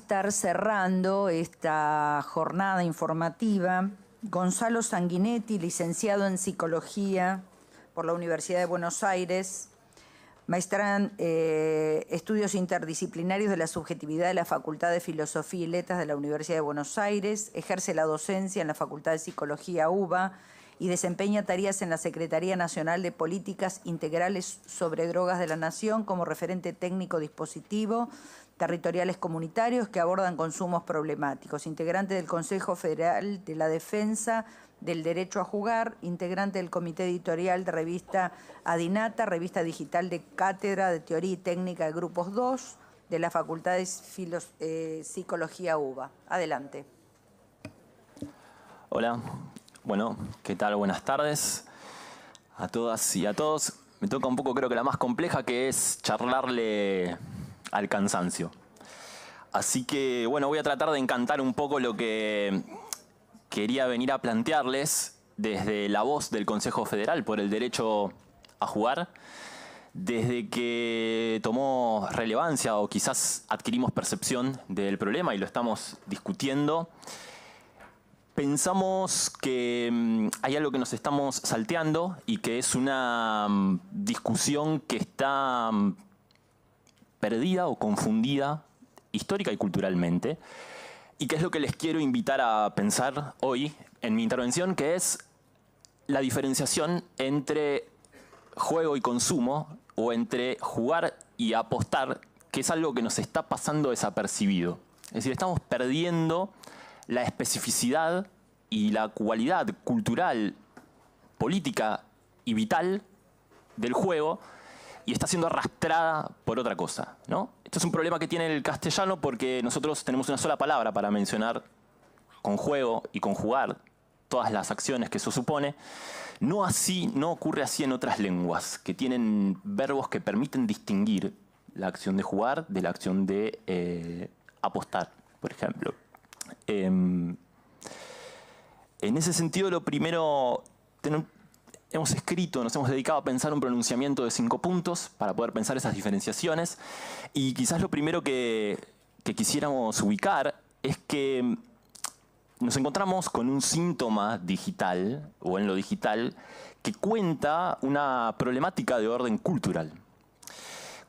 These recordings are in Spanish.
estar cerrando esta jornada informativa Gonzalo Sanguinetti, licenciado en Psicología por la Universidad de Buenos Aires, maestra en Estudios Interdisciplinarios de la Subjetividad de la Facultad de Filosofía y Letras de la Universidad de Buenos Aires, ejerce la docencia en la Facultad de Psicología UBA y desempeña tareas en la Secretaría Nacional de Políticas Integrales sobre Drogas de la Nación como referente técnico dispositivo, territoriales comunitarios que abordan consumos problemáticos, integrante del Consejo Federal de la Defensa del Derecho a Jugar, integrante del Comité Editorial de Revista Adinata, revista digital de Cátedra de Teoría y Técnica de Grupos 2 de la Facultad de Psicología UBA. Adelante. Hola, bueno, ¿qué tal? Buenas tardes a todas y a todos. Me toca un poco, creo que la más compleja, que es charlarle al cansancio. Así que, bueno, voy a tratar de encantar un poco lo que quería venir a plantearles desde la voz del Consejo Federal por el Derecho a Jugar, desde que tomó relevancia o quizás adquirimos percepción del problema y lo estamos discutiendo. Pensamos que hay algo que nos estamos salteando y que es una discusión que está perdida o confundida histórica y culturalmente, y que es lo que les quiero invitar a pensar hoy en mi intervención, que es la diferenciación entre juego y consumo, o entre jugar y apostar, que es algo que nos está pasando desapercibido. Es decir, estamos perdiendo la especificidad y la cualidad cultural, política y vital del juego, y está siendo arrastrada por otra cosa, ¿no? Esto es un problema que tiene el castellano porque nosotros tenemos una sola palabra para mencionar con juego y con jugar todas las acciones que eso supone. No ocurre así en otras lenguas, que tienen verbos que permiten distinguir la acción de jugar de la acción de apostar, por ejemplo. En ese sentido, lo primero, nos hemos dedicado a pensar un pronunciamiento de 5 puntos para poder pensar esas diferenciaciones. Y quizás lo primero que quisiéramos ubicar es que nos encontramos con un síntoma digital, o en lo digital, que cuenta una problemática de orden cultural.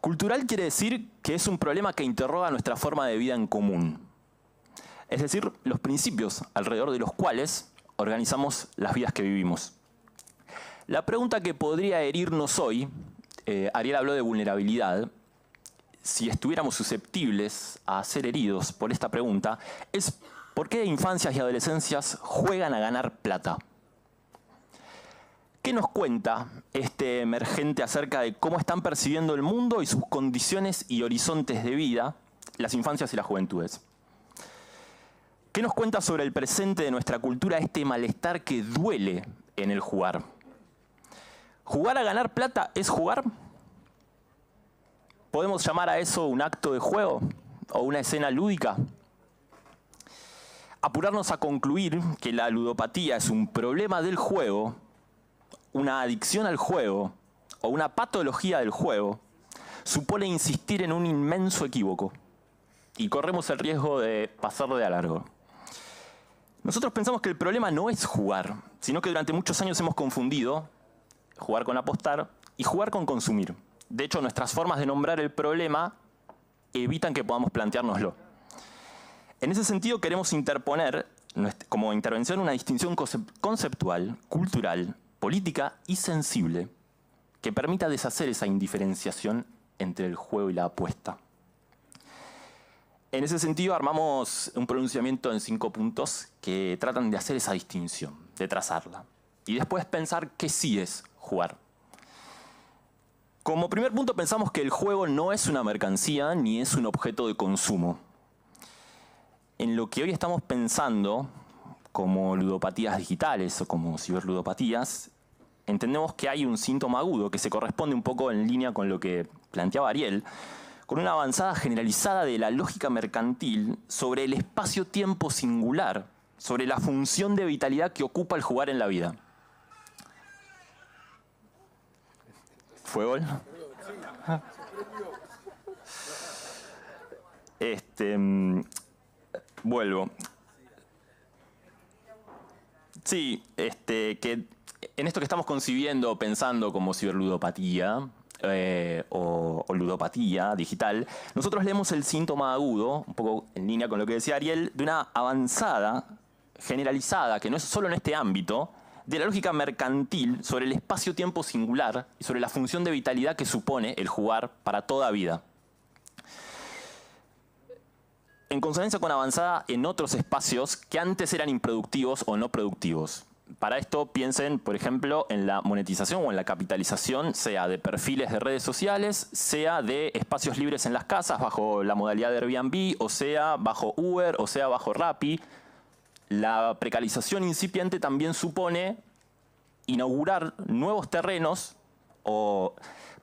Cultural quiere decir que es un problema que interroga nuestra forma de vida en común. Es decir, los principios alrededor de los cuales organizamos las vidas que vivimos. La pregunta que podría herirnos hoy, Ariel habló de vulnerabilidad, si estuviéramos susceptibles a ser heridos por esta pregunta, es ¿por qué infancias y adolescencias juegan a ganar plata? ¿Qué nos cuenta este emergente acerca de cómo están percibiendo el mundo y sus condiciones y horizontes de vida las infancias y las juventudes? ¿Qué nos cuenta sobre el presente de nuestra cultura este malestar que duele en el jugar? ¿Jugar a ganar plata es jugar? ¿Podemos llamar a eso un acto de juego o una escena lúdica? Apurarnos a concluir que la ludopatía es un problema del juego, una adicción al juego o una patología del juego, supone insistir en un inmenso equívoco y corremos el riesgo de pasar de largo. Nosotros pensamos que el problema no es jugar, sino que durante muchos años hemos confundido jugar con apostar y jugar con consumir. De hecho, nuestras formas de nombrar el problema evitan que podamos planteárnoslo. En ese sentido, queremos interponer como intervención una distinción conceptual, cultural, política y sensible que permita deshacer esa indiferenciación entre el juego y la apuesta. En ese sentido, armamos un pronunciamiento en 5 puntos que tratan de hacer esa distinción, de trazarla. Y después pensar qué sí es jugar. Como primer punto, pensamos que el juego no es una mercancía ni es un objeto de consumo. En lo que hoy estamos pensando como ludopatías digitales o como ciberludopatías, entendemos que hay un síntoma agudo que se corresponde un poco en línea con lo que planteaba Ariel, con una avanzada generalizada de la lógica mercantil sobre el espacio-tiempo singular, sobre la función de vitalidad que ocupa el jugar en la vida. ¿Fue gol? Vuelvo. Sí, que en esto que estamos concibiendo, pensando como ciberludopatía o ludopatía digital, nosotros leemos el síntoma agudo, un poco en línea con lo que decía Ariel, de una avanzada, generalizada, que no es solo en este ámbito, de la lógica mercantil sobre el espacio-tiempo singular y sobre la función de vitalidad que supone el jugar para toda vida. En consonancia con avanzada en otros espacios que antes eran improductivos o no productivos. Para esto piensen, por ejemplo, en la monetización o en la capitalización, sea de perfiles de redes sociales, sea de espacios libres en las casas bajo la modalidad de Airbnb, o sea bajo Uber, o sea bajo Rappi. La precarización incipiente también supone inaugurar nuevos terrenos o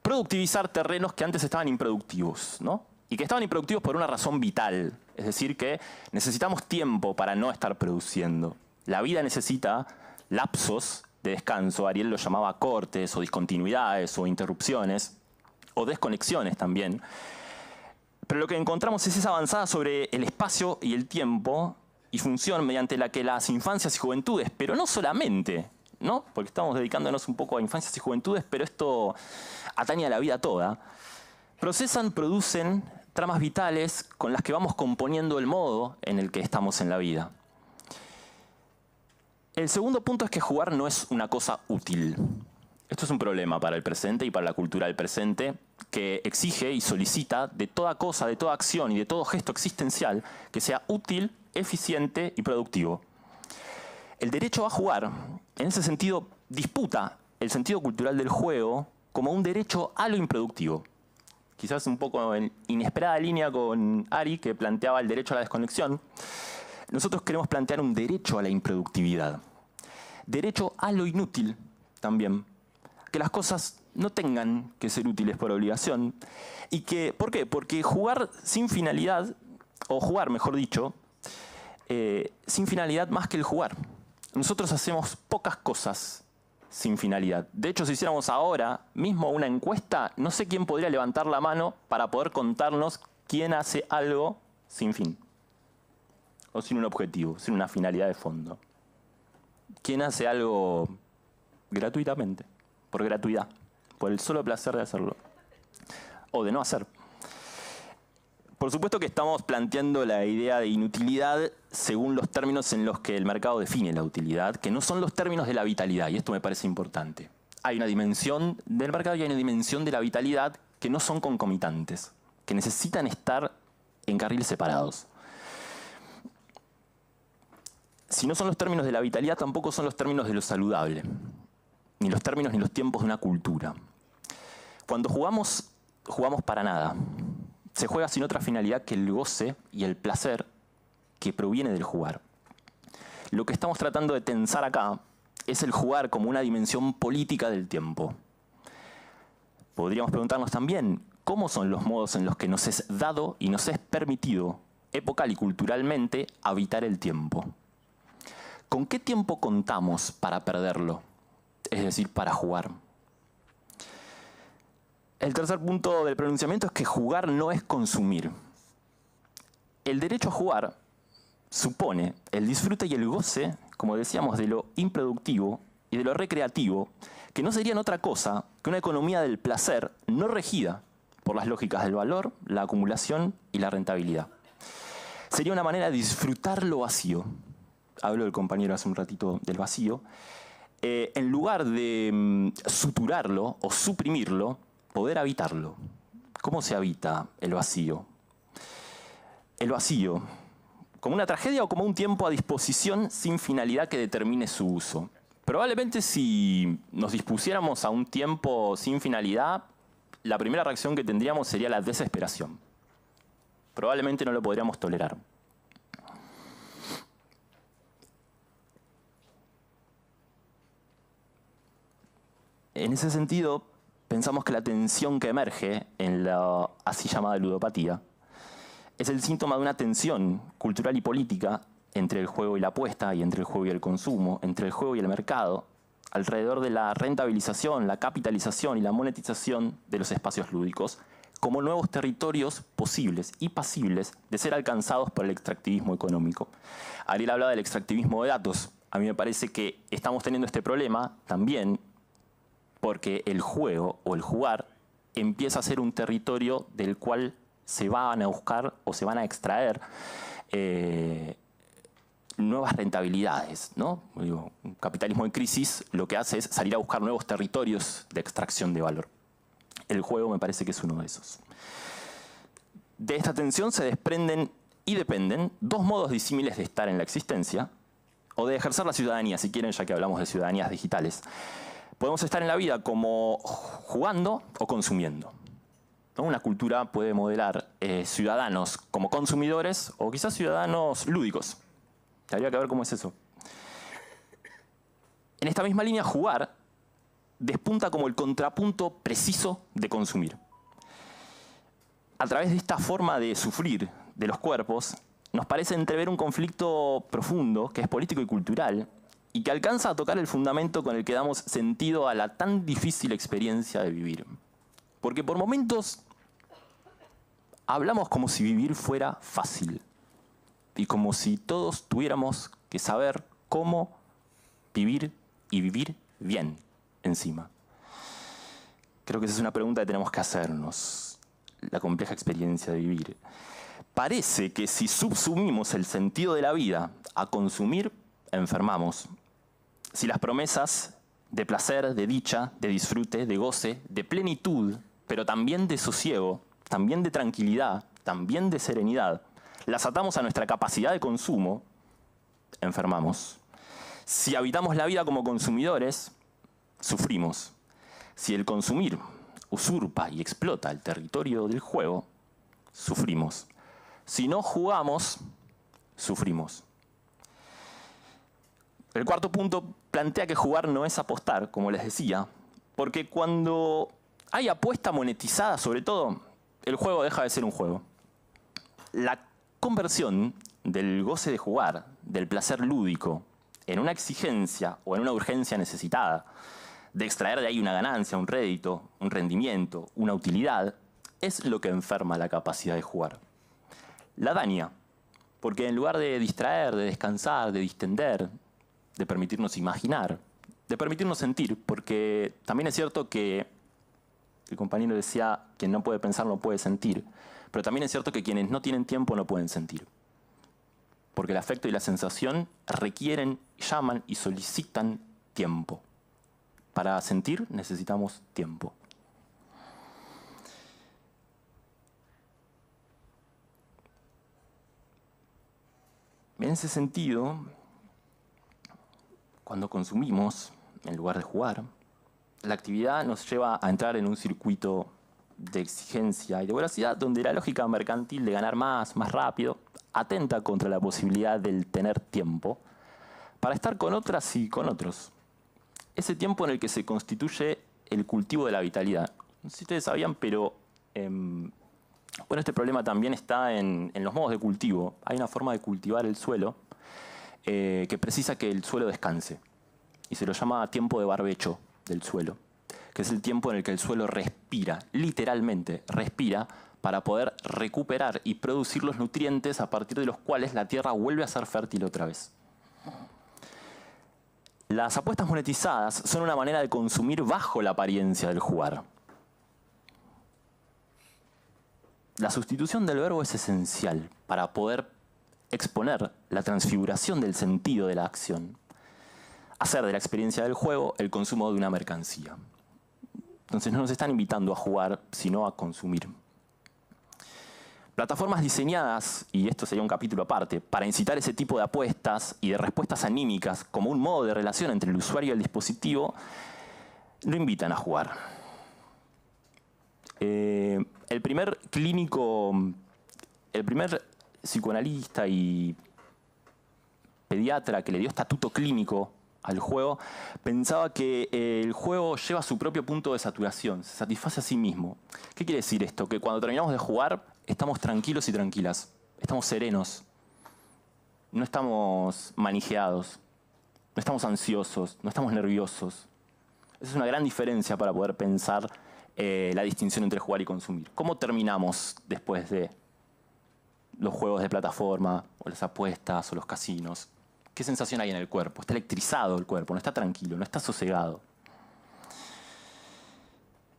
productivizar terrenos que antes estaban improductivos, ¿no? Y que estaban improductivos por una razón vital. Es decir, que necesitamos tiempo para no estar produciendo. La vida necesita lapsos de descanso. Ariel lo llamaba cortes o discontinuidades o interrupciones o desconexiones también. Pero lo que encontramos es esa avanzada sobre el espacio y el tiempo y función mediante la que las infancias y juventudes, pero no solamente, ¿no? Porque estamos dedicándonos un poco a infancias y juventudes, pero esto atañe a la vida toda, procesan, producen tramas vitales con las que vamos componiendo el modo en el que estamos en la vida. El segundo punto es que jugar no es una cosa útil. Esto es un problema para el presente y para la cultura del presente, que exige y solicita de toda cosa, de toda acción y de todo gesto existencial que sea útil, eficiente y productivo. El derecho a jugar, en ese sentido, disputa el sentido cultural del juego como un derecho a lo improductivo. Quizás un poco en inesperada línea con Ari, que planteaba el derecho a la desconexión. Nosotros queremos plantear un derecho a la improductividad. Derecho a lo inútil también. Que las cosas no tengan que ser útiles por obligación. Y que, ¿por qué? Porque jugar sin finalidad, o jugar, mejor dicho, sin finalidad más que el jugar. Nosotros hacemos pocas cosas sin finalidad. De hecho, si hiciéramos ahora mismo una encuesta, no sé quién podría levantar la mano para poder contarnos quién hace algo sin fin. O sin un objetivo, sin una finalidad de fondo. ¿Quién hace algo gratuitamente? Por gratuidad. Por el solo placer de hacerlo. O de no hacer. Por supuesto que estamos planteando la idea de inutilidad según los términos en los que el mercado define la utilidad, que no son los términos de la vitalidad, y esto me parece importante. Hay una dimensión del mercado y hay una dimensión de la vitalidad que no son concomitantes, que necesitan estar en carriles separados. Si no son los términos de la vitalidad, tampoco son los términos de lo saludable, ni los términos ni los tiempos de una cultura. Cuando jugamos, jugamos para nada. Se juega sin otra finalidad que el goce y el placer que proviene del jugar. Lo que estamos tratando de tensar acá es el jugar como una dimensión política del tiempo. Podríamos preguntarnos también, ¿cómo son los modos en los que nos es dado y nos es permitido, epocal y culturalmente, habitar el tiempo? ¿Con qué tiempo contamos para perderlo? Es decir, para jugar. El tercer punto del pronunciamiento es que jugar no es consumir. El derecho a jugar supone el disfrute y el goce, como decíamos, de lo improductivo y de lo recreativo, que no serían otra cosa que una economía del placer no regida por las lógicas del valor, la acumulación y la rentabilidad. Sería una manera de disfrutar lo vacío. Habló el compañero hace un ratito del vacío. En lugar de suturarlo o suprimirlo, poder habitarlo. ¿Cómo se habita el vacío? El vacío, como una tragedia o como un tiempo a disposición sin finalidad que determine su uso. Probablemente si nos dispusiéramos a un tiempo sin finalidad, la primera reacción que tendríamos sería la desesperación. Probablemente no lo podríamos tolerar. En ese sentido, pensamos que la tensión que emerge en la así llamada ludopatía es el síntoma de una tensión cultural y política entre el juego y la apuesta, y entre el juego y el consumo, entre el juego y el mercado, alrededor de la rentabilización, la capitalización y la monetización de los espacios lúdicos, como nuevos territorios posibles y pasibles de ser alcanzados por el extractivismo económico. Ariel hablaba del extractivismo de datos. A mí me parece que estamos teniendo este problema también porque el juego o el jugar empieza a ser un territorio del cual se van a buscar o se van a extraer nuevas rentabilidades, ¿no? Digo, un capitalismo en crisis lo que hace es salir a buscar nuevos territorios de extracción de valor. El juego me parece que es uno de esos. De esta tensión se desprenden y dependen dos modos disímiles de estar en la existencia o de ejercer la ciudadanía, si quieren, ya que hablamos de ciudadanías digitales. Podemos estar en la vida como jugando o consumiendo, ¿no? Una cultura puede modelar ciudadanos como consumidores o quizás ciudadanos lúdicos. Habría que ver cómo es eso. En esta misma línea, jugar despunta como el contrapunto preciso de consumir. A través de esta forma de sufrir de los cuerpos, nos parece entrever un conflicto profundo que es político y cultural y que alcanza a tocar el fundamento con el que damos sentido a la tan difícil experiencia de vivir. Porque por momentos hablamos como si vivir fuera fácil y como si todos tuviéramos que saber cómo vivir y vivir bien encima. Creo que esa es una pregunta que tenemos que hacernos, la compleja experiencia de vivir. Parece que si subsumimos el sentido de la vida a consumir, enfermamos. Si las promesas de placer, de dicha, de disfrute, de goce, de plenitud, pero también de sosiego, también de tranquilidad, también de serenidad, las atamos a nuestra capacidad de consumo, enfermamos. Si habitamos la vida como consumidores, sufrimos. Si el consumir usurpa y explota el territorio del juego, sufrimos. Si no jugamos, sufrimos. El cuarto punto plantea que jugar no es apostar, como les decía, porque cuando hay apuesta monetizada, sobre todo, el juego deja de ser un juego. La conversión del goce de jugar, del placer lúdico, en una exigencia o en una urgencia necesitada, de extraer de ahí una ganancia, un rédito, un rendimiento, una utilidad, es lo que enferma la capacidad de jugar. La daña, porque en lugar de distraer, de descansar, de distender, de permitirnos imaginar, de permitirnos sentir, porque también es cierto que el compañero decía, quien no puede pensar no puede sentir, pero también es cierto que quienes no tienen tiempo no pueden sentir. Porque el afecto y la sensación requieren, llaman y solicitan tiempo. Para sentir necesitamos tiempo. En ese sentido, cuando consumimos, en lugar de jugar, la actividad nos lleva a entrar en un circuito de exigencia y de voracidad donde la lógica mercantil de ganar más rápido, atenta contra la posibilidad del tener tiempo para estar con otras y con otros. Ese tiempo en el que se constituye el cultivo de la vitalidad. No sé si ustedes sabían, pero bueno, este problema también está en los modos de cultivo. Hay una forma de cultivar el suelo que precisa que el suelo descanse. Y se lo llama tiempo de barbecho del suelo, que es el tiempo en el que el suelo respira, literalmente respira, para poder recuperar y producir los nutrientes a partir de los cuales la tierra vuelve a ser fértil otra vez. Las apuestas monetizadas son una manera de consumir bajo la apariencia del jugar. La sustitución del verbo es esencial para poder exponer la transfiguración del sentido de la acción. Hacer de la experiencia del juego el consumo de una mercancía. Entonces no nos están invitando a jugar, sino a consumir. Plataformas diseñadas, y esto sería un capítulo aparte, para incitar ese tipo de apuestas y de respuestas anímicas como un modo de relación entre el usuario y el dispositivo, lo invitan a jugar. El primer psicoanalista y pediatra que le dio estatuto clínico al juego, pensaba que el juego lleva su propio punto de saturación, se satisface a sí mismo. ¿Qué quiere decir esto? Que cuando terminamos de jugar, estamos tranquilos y tranquilas, estamos serenos, no estamos manijeados, no estamos ansiosos, no estamos nerviosos. Esa es una gran diferencia para poder pensar la distinción entre jugar y consumir. ¿Cómo terminamos después de los juegos de plataforma, o las apuestas, o los casinos? ¿Qué sensación hay en el cuerpo? Está electrizado el cuerpo, no está tranquilo, no está sosegado.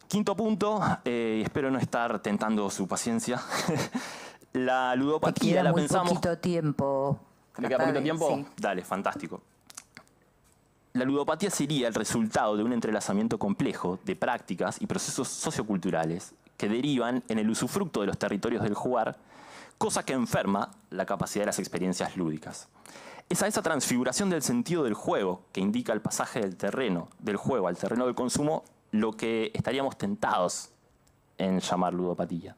Quinto punto, espero no estar tentando su paciencia. La ludopatía la pensamos... poquito tiempo. ¿Me queda poquito tiempo? Sí. Dale, fantástico. La ludopatía sería el resultado de un entrelazamiento complejo de prácticas y procesos socioculturales que derivan en el usufructo de los territorios del jugar, cosa que enferma la capacidad de las experiencias lúdicas. Es a esa transfiguración del sentido del juego, que indica el pasaje del terreno del juego al terreno del consumo, lo que estaríamos tentados en llamar ludopatía.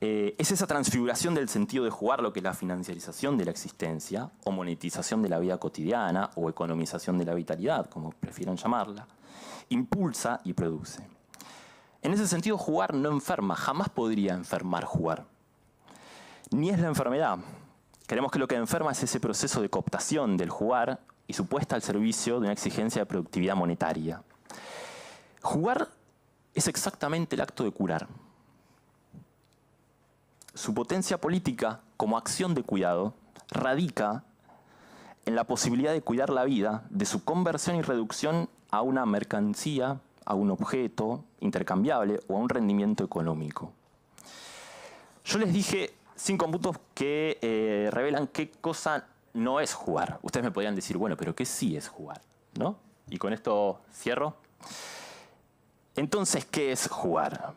Es esa transfiguración del sentido de jugar lo que es la financiarización de la existencia, o monetización de la vida cotidiana, o economización de la vitalidad, como prefieran llamarla, impulsa y produce. En ese sentido, jugar no enferma, jamás podría enfermar jugar. Ni es la enfermedad. Creemos que lo que enferma es ese proceso de cooptación del jugar y su puesta al servicio de una exigencia de productividad monetaria. Jugar es exactamente el acto de curar. Su potencia política como acción de cuidado radica en la posibilidad de cuidar la vida, de su conversión y reducción a una mercancía, a un objeto intercambiable o a un rendimiento económico. Yo les dije 5 puntos que revelan qué cosa no es jugar. Ustedes me podrían decir, bueno, pero ¿qué sí es jugar? ¿No? Y con esto cierro. Entonces, ¿qué es jugar?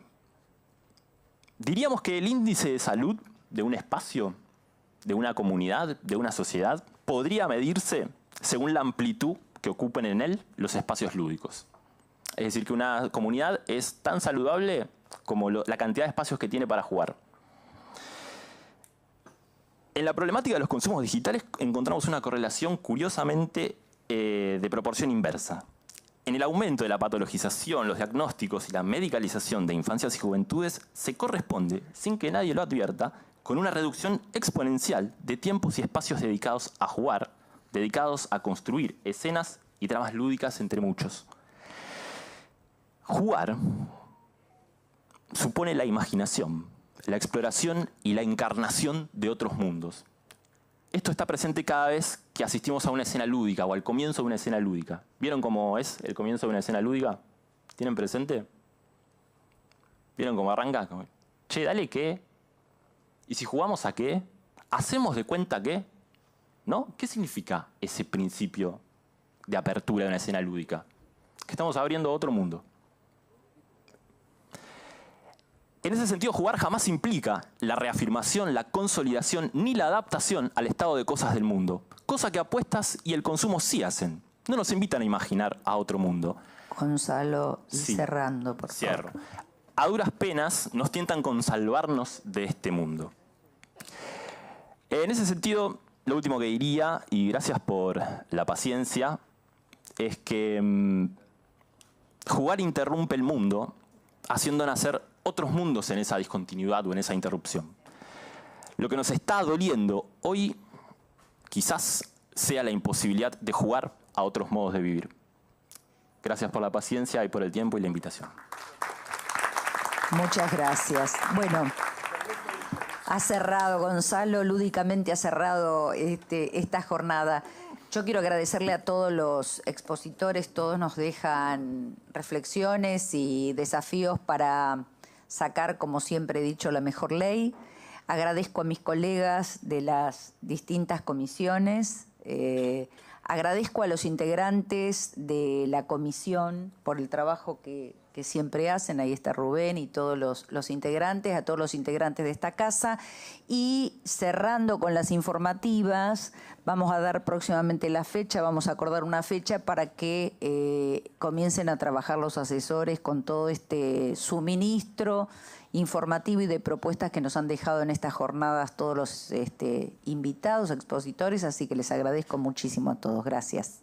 Diríamos que el índice de salud de un espacio, de una comunidad, de una sociedad, podría medirse según la amplitud que ocupen en él los espacios lúdicos. Es decir, que una comunidad es tan saludable como la cantidad de espacios que tiene para jugar. En la problemática de los consumos digitales encontramos una correlación curiosamente de proporción inversa. En el aumento de la patologización, los diagnósticos y la medicalización de infancias y juventudes se corresponde, sin que nadie lo advierta, con una reducción exponencial de tiempos y espacios dedicados a jugar, dedicados a construir escenas y tramas lúdicas entre muchos. Jugar supone la imaginación, la exploración y la encarnación de otros mundos. Esto está presente cada vez que asistimos a una escena lúdica o al comienzo de una escena lúdica. ¿Vieron cómo es el comienzo de una escena lúdica? ¿Tienen presente? ¿Vieron cómo arranca? Che, dale, ¿qué? ¿Y si jugamos a qué? ¿Hacemos de cuenta qué? ¿No? ¿Qué significa ese principio de apertura de una escena lúdica? Que estamos abriendo otro mundo. En ese sentido, jugar jamás implica la reafirmación, la consolidación ni la adaptación al estado de cosas del mundo. Cosa que apuestas y el consumo sí hacen. No nos invitan a imaginar a otro mundo. Gonzalo, y Sí. cerrando, por Cierro. favor. A duras penas nos tientan con salvarnos de este mundo. En ese sentido, lo último que diría, y gracias por la paciencia, es que jugar interrumpe el mundo, haciendo nacer otros mundos en esa discontinuidad o en esa interrupción. Lo que nos está doliendo hoy quizás sea la imposibilidad de jugar a otros modos de vivir. Gracias por la paciencia y por el tiempo y la invitación. Muchas gracias. Bueno, ha cerrado Gonzalo, lúdicamente ha cerrado esta jornada. Yo quiero agradecerle a todos los expositores, todos nos dejan reflexiones y desafíos para sacar, como siempre he dicho, la mejor ley. Agradezco a mis colegas de las distintas comisiones. Agradezco a los integrantes de la comisión por el trabajo que siempre hacen. Ahí está Rubén y todos los integrantes, a todos los integrantes de esta casa. Y cerrando con las informativas, vamos a dar próximamente la fecha, vamos a acordar una fecha para que comiencen a trabajar los asesores con todo este suministro informativo y de propuestas que nos han dejado en estas jornadas todos los invitados, expositores, así que les agradezco muchísimo a todos. Gracias.